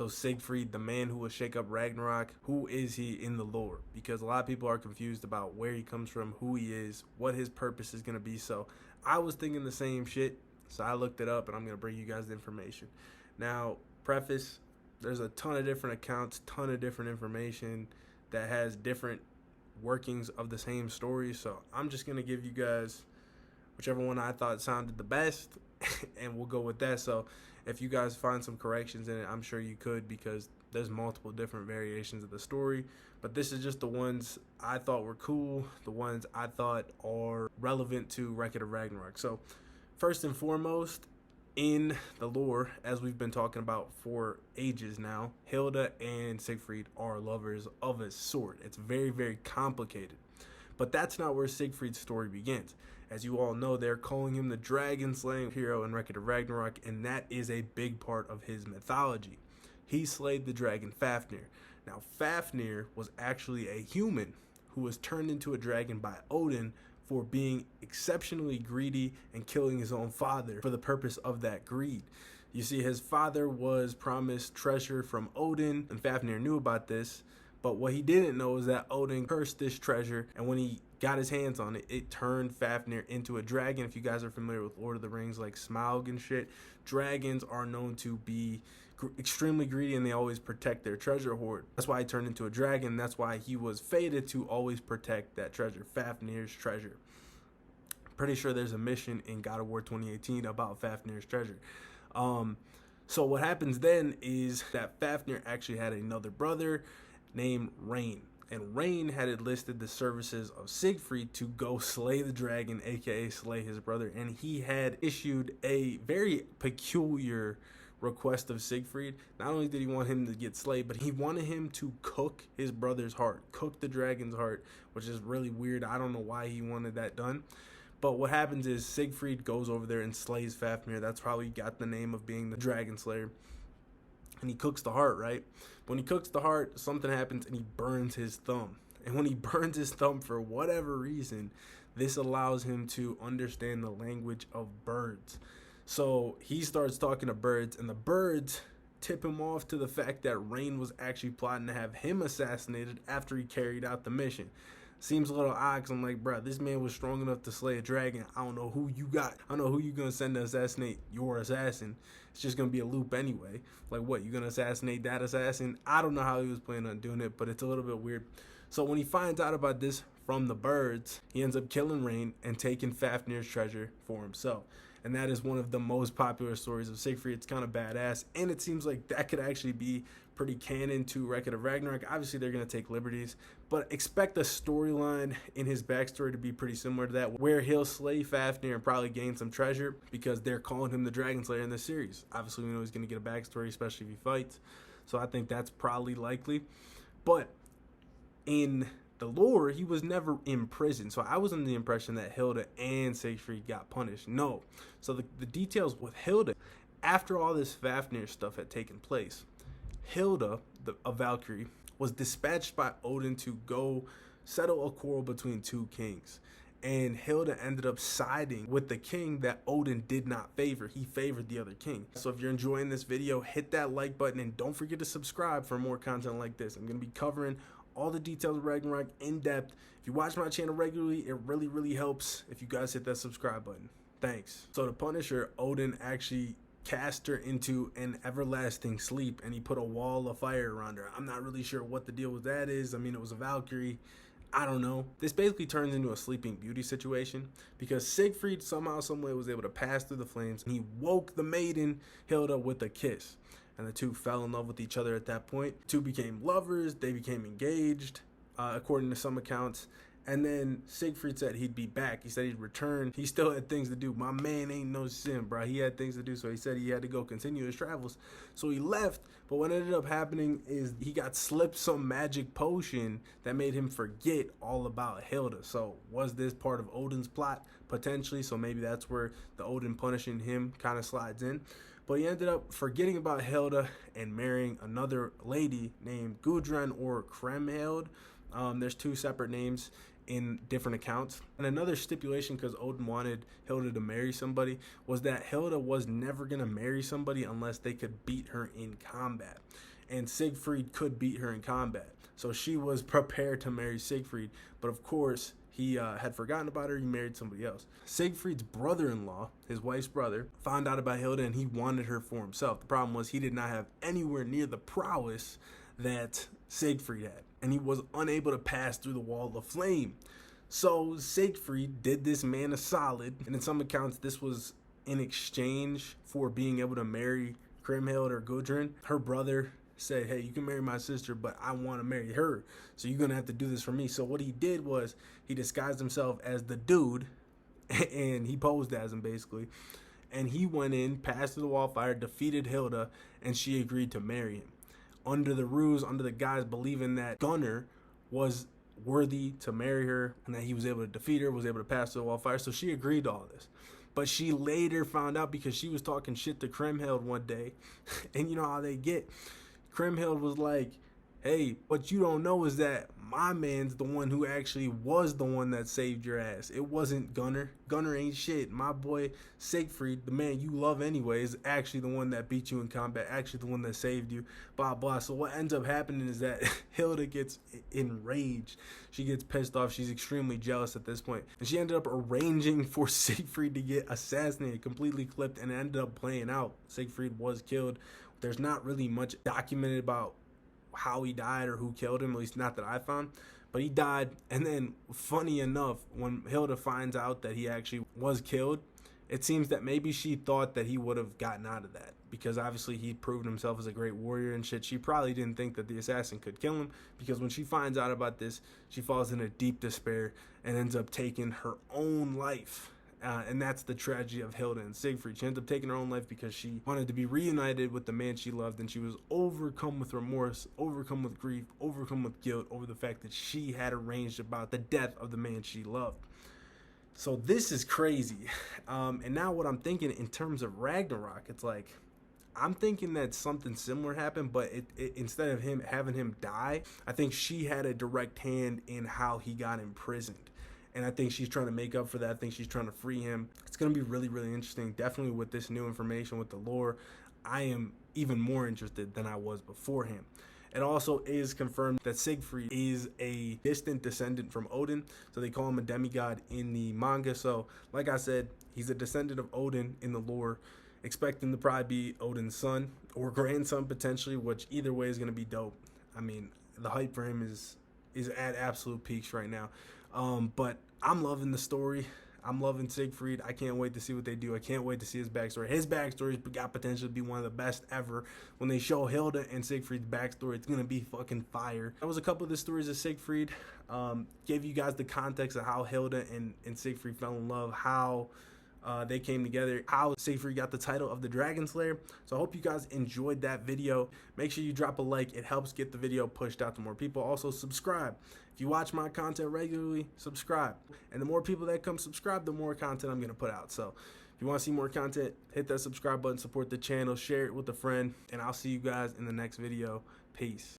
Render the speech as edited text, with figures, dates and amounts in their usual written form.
So Siegfried, the man who will shake up Ragnarok, who is he in the lore? Because a lot of people are confused about where he comes from, who he is, what his purpose is going to be. So I was thinking the same shit, so I looked it up and I'm going to bring you guys the information. Now, preface, there's a ton of different accounts, ton of different information that has different workings of the same story. So I'm just going to give you guys whichever one I thought sounded the best, and we'll go with that. So if you guys find some corrections in it, I'm sure you could, because there's multiple different variations of the story. But this is just the ones I thought were cool, the ones I thought are relevant to Record of Ragnarok. So first and foremost, in the lore, as we've been talking about for ages now, Hilda and Siegfried are lovers of a sword. It's very, very complicated. But that's not where Siegfried's story begins. As you all know, they're calling him the dragon-slaying hero in Record of Ragnarok, and that is a big part of his mythology. He slayed the dragon Fafnir. Now, Fafnir was actually a human who was turned into a dragon by Odin for being exceptionally greedy and killing his own father for the purpose of that greed. You see, his father was promised treasure from Odin, and Fafnir knew about this, but what he didn't know is that Odin cursed this treasure, and when he got his hands on it, it turned Fafnir into a dragon. If you guys are familiar with Lord of the Rings, like Smaug and shit, dragons are known to be extremely greedy, and they always protect their treasure hoard. That's why he turned into a dragon. That's why he was fated to always protect that treasure, Fafnir's treasure. Pretty sure there's a mission in God of War 2018 about Fafnir's treasure. So what happens then is that Fafnir actually had another brother named Rain. And Rain had enlisted the services of Siegfried to go slay the dragon, aka slay his brother. And he had issued a very peculiar request of Siegfried. Not only did he want him to get slayed, but he wanted him to cook his brother's heart, cook the dragon's heart, which is really weird. I don't know why he wanted that done. But what happens is Siegfried goes over there and slays Fafnir. That's how he got the name of being the dragon slayer. And he cooks the heart, right? When he cooks the heart, something happens and he burns his thumb. And when he burns his thumb, for whatever reason, this allows him to understand the language of birds. So he starts talking to birds, and the birds tip him off to the fact that Rain was actually plotting to have him assassinated after he carried out the mission. Seems a little odd, because I'm like, bro, this man was strong enough to slay a dragon. I don't know who you got. I don't know who you going to send to assassinate your assassin. It's just going to be a loop anyway. Like, what, you going to assassinate that assassin? I don't know how he was planning on doing it, but it's a little bit weird. So when he finds out about this from the birds, he ends up killing Rain and taking Fafnir's treasure for himself. And that is one of the most popular stories of Siegfried. It's kind of badass, and it seems like that could actually be pretty canon to Record of Ragnarok. Obviously, they're going to take liberties, but expect the storyline in his backstory to be pretty similar to that, where he'll slay Fafnir and probably gain some treasure, because they're calling him the Dragon Slayer in this series. Obviously, we know he's going to get a backstory, especially if he fights, so I think that's probably likely. But in the lore, he was never in prison, so I was under the impression that Hilda and Siegfried got punished. No. So the details with Hilda, after all this Fafnir stuff had taken place, Hilda, a Valkyrie, was dispatched by Odin to go settle a quarrel between two kings. And Hilda ended up siding with the king that Odin did not favor. He favored the other king. So if you're enjoying this video, hit that like button, and don't forget to subscribe for more content like this. I'm going to be covering all the details of Ragnarok in depth. If you watch my channel regularly, it really, really helps if you guys hit that subscribe button. Thanks. So to punish her, Odin actually cast her into an everlasting sleep, and he put a wall of fire around her. I'm not really sure what the deal with that is. I mean, it was a Valkyrie. I don't know. This basically turns into a Sleeping Beauty situation, because Siegfried somehow, someway was able to pass through the flames, and he woke the maiden Hilda with a kiss. And the two fell in love with each other at that point. The two became lovers. They became engaged, according to some accounts. And then Siegfried said he'd be back. He said he'd return. He still had things to do. My man ain't no sin, bro. He had things to do, so he said he had to go continue his travels. So he left, but what ended up happening is he got slipped some magic potion that made him forget all about Hilda. So was this part of Odin's plot? Potentially. So maybe that's where the Odin punishing him kind of slides in. But he ended up forgetting about Hilda and marrying another lady named Gudrun, or Kriemhild. There's two separate names in different accounts. And another stipulation, because Odin wanted Hilda to marry somebody, was that Hilda was never going to marry somebody unless they could beat her in combat. And Siegfried could beat her in combat. So she was prepared to marry Siegfried. But of course, he had forgotten about her. He married somebody else. Siegfried's brother-in-law, his wife's brother, found out about Hilda and he wanted her for himself. The problem was he did not have anywhere near the prowess that Siegfried had, and he was unable to pass through the wall of flame. So Siegfried did this man a solid, and in some accounts this was in exchange for being able to marry Kriemhild or Gudrun. Her brother said, hey, you can marry my sister, but I want to marry her, so you're gonna have to do this for me. So what he did was he disguised himself as the dude and he posed as him basically, and he went in, passed through the wall of fire, defeated Hilda, and she agreed to marry him under the ruse, under the guise believing that Gunnar was worthy to marry her and that he was able to defeat her, was able to pass through the wall of fire. So she agreed to all this. But she later found out, because she was talking shit to Kriemhild one day, and you know how they get. Kriemhild was like, hey, what you don't know is that my man's the one who actually was the one that saved your ass. It wasn't Gunnar. Gunnar ain't shit. My boy Siegfried, the man you love anyway, is actually the one that beat you in combat, actually the one that saved you, blah, blah. So what ends up happening is that Hilda gets enraged. She gets pissed off. She's extremely jealous at this point. And she ended up arranging for Siegfried to get assassinated, completely clipped, and it ended up playing out. Siegfried was killed. There's not really much documented about how he died or who killed him, at least not that I found, but he died. And then funny enough, when Hilda finds out that he actually was killed, it seems that maybe she thought that he would have gotten out of that, because obviously he proved himself as a great warrior and shit. She probably didn't think that the assassin could kill him, because when she finds out about this, she falls into deep despair and ends up taking her own life. And that's the tragedy of Hilda and Siegfried. She ended up taking her own life because she wanted to be reunited with the man she loved, and she was overcome with remorse, overcome with grief, overcome with guilt over the fact that she had arranged about the death of the man she loved. So this is crazy. And now what I'm thinking in terms of Ragnarok, it's like, I'm thinking that something similar happened, but instead of having him die, I think she had a direct hand in how he got imprisoned. And I think she's trying to make up for that. I think she's trying to free him. It's going to be really, really interesting. Definitely with this new information, with the lore, I am even more interested than I was beforehand. It also is confirmed that Siegfried is a distant descendant from Odin. So they call him a demigod in the manga. So like I said, he's a descendant of Odin in the lore. Expect him to probably be Odin's son or grandson potentially, which either way is going to be dope. I mean, the hype for him is at absolute peaks right now. But I'm loving the story. I'm loving Siegfried. I can't wait to see what they do. I can't wait to see his backstory. His backstory's got potential to be one of the best ever. When they show Hilda and Siegfried's backstory, it's going to be fucking fire. That was a couple of the stories of Siegfried. Gave you guys the context of how Hilda and Siegfried fell in love, how they came together, how Siegfried got the title of the Dragon Slayer. So I hope you guys enjoyed that video. Make sure you drop a like. It helps get the video pushed out to more people. Also subscribe. If you watch my content regularly, subscribe. And the more people that come subscribe, the more content I'm going to put out. So if you want to see more content, hit that subscribe button, support the channel, share it with a friend, and I'll see you guys in the next video. Peace.